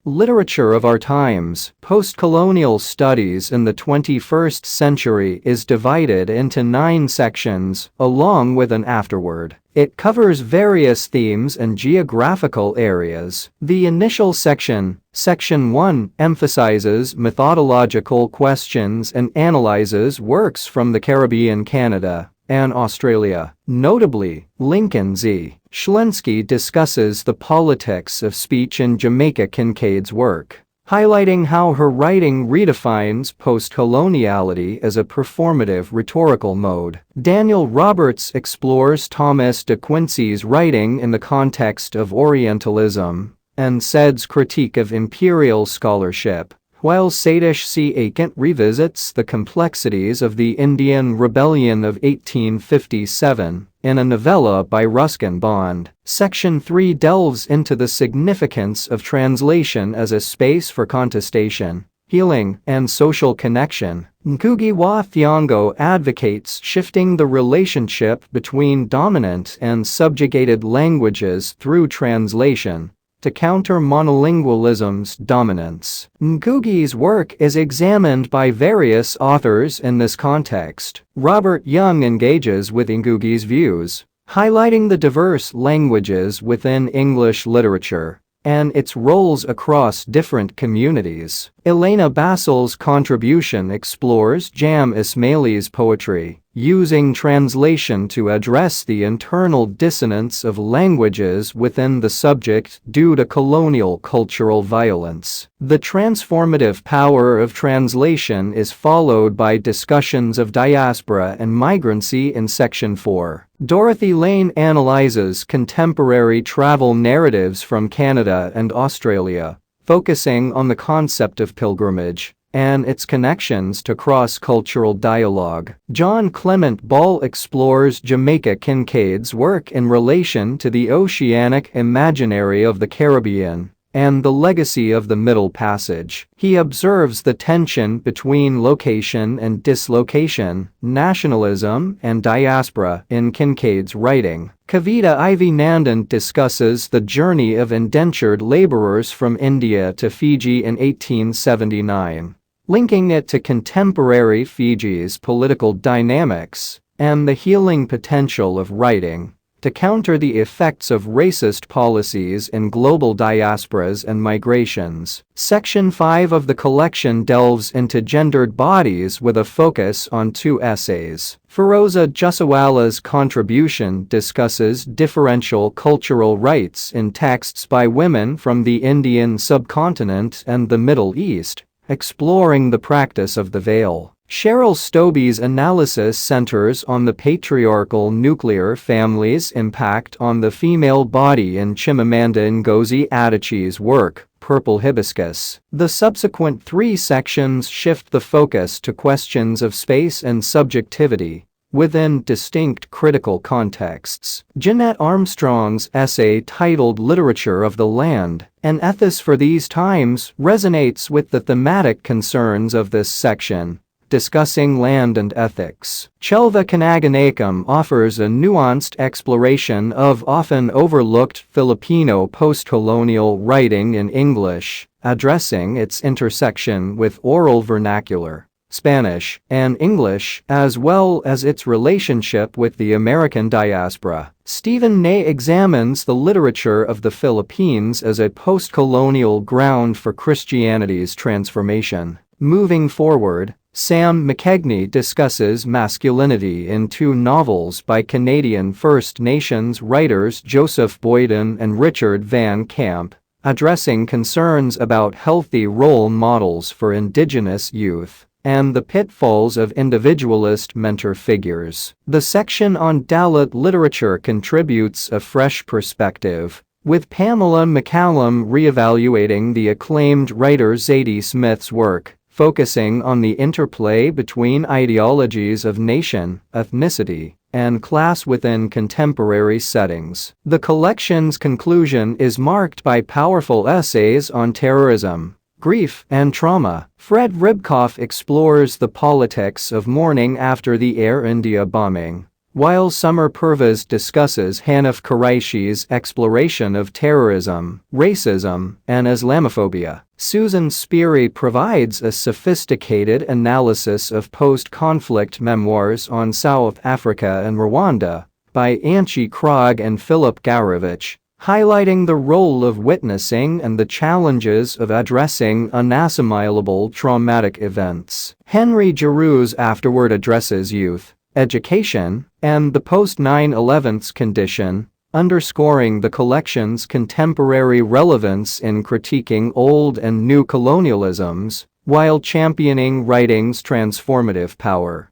Literature of Our Times. Postcolonial Studies in the 21st Century is divided into 9 sections, along with an afterword. It covers various themes and geographical areas. The initial section, Section 1, emphasizes methodological questions and analyzes works from the Caribbean, Canada, and Australia. Notably, Lincoln Z. Schlensky discusses the politics of speech in Jamaica Kincaid's work, highlighting how her writing redefines postcoloniality as a performative rhetorical mode. Daniel Roberts explores Thomas de Quincey's writing in the context of Orientalism and Said's critique of imperial scholarship, while Satish C. Akant revisits the complexities of the Indian Rebellion of 1857 in a novella by Ruskin Bond. Section 3 delves into the significance of translation as a space for contestation, healing, and social connection. Ngugi wa Thiong'o advocates shifting the relationship between dominant and subjugated languages through translation to counter monolingualism's dominance. Ngugi's work is examined by various authors in this context. Robert Young engages with Ngugi's views, highlighting the diverse languages within English literature and its roles across different communities. Elena Basil's contribution explores Jam Ismaili's poetry, using translation to address the internal dissonance of languages within the subject due to colonial cultural violence. The transformative power of translation is followed by discussions of diaspora and migrancy in Section 4. Dorothy Lane analyzes contemporary travel narratives from Canada and Australia, focusing on the concept of pilgrimage and its connections to cross-cultural dialogue. John Clement Ball explores Jamaica Kincaid's work in relation to the oceanic imaginary of the Caribbean and the legacy of the Middle Passage. He observes the tension between location and dislocation, nationalism and diaspora in Kincaid's writing. Kavita Ivy Nandan discusses the journey of indentured laborers from India to Fiji in 1879, linking it to contemporary Fiji's political dynamics and the healing potential of writing to counter the effects of racist policies in global diasporas and migrations. Section 5 of the collection delves into gendered bodies with a focus on 2 essays. Feroza Jusawala's contribution discusses differential cultural rights in texts by women from the Indian subcontinent and the Middle East, exploring the practice of the veil. Cheryl Stobie's analysis centers on the patriarchal nuclear family's impact on the female body in Chimamanda Ngozi Adichie's work, Purple Hibiscus. The subsequent 3 sections shift the focus to questions of space and subjectivity within distinct critical contexts. Jeanette Armstrong's essay titled Literature of the Land, an Ethos for These Times, resonates with the thematic concerns of this section, discussing land and ethics. Chelva Kanaganakam offers a nuanced exploration of often overlooked Filipino postcolonial writing in English, addressing its intersection with oral vernacular, Spanish, and English, as well as its relationship with the American diaspora. Stephen Ney examines the literature of the Philippines as a postcolonial ground for Christianity's transformation. Moving forward, Sam McKegney discusses masculinity in 2 novels by Canadian First Nations writers Joseph Boyden and Richard Van Camp, addressing concerns about healthy role models for Indigenous youth and the pitfalls of individualist mentor figures. The section on Dalit literature contributes a fresh perspective, with Pamela McCallum reevaluating the acclaimed writer Zadie Smith's work, focusing on the interplay between ideologies of nation, ethnicity, and class within contemporary settings. The collection's conclusion is marked by powerful essays on terrorism, grief, and trauma. Fred Ribkoff explores the politics of mourning after the Air India bombing, while Summer Purvas discusses Hanif Qureishi's exploration of terrorism, racism, and Islamophobia. Susan Speary provides a sophisticated analysis of post-conflict memoirs on South Africa and Rwanda by Antje Krog and Philip Garovich, highlighting the role of witnessing and the challenges of addressing unassimilable traumatic events. Henry Giroux's Afterward addresses youth, education, and the post-9/11's condition, underscoring the collection's contemporary relevance in critiquing old and new colonialisms while championing writing's transformative power.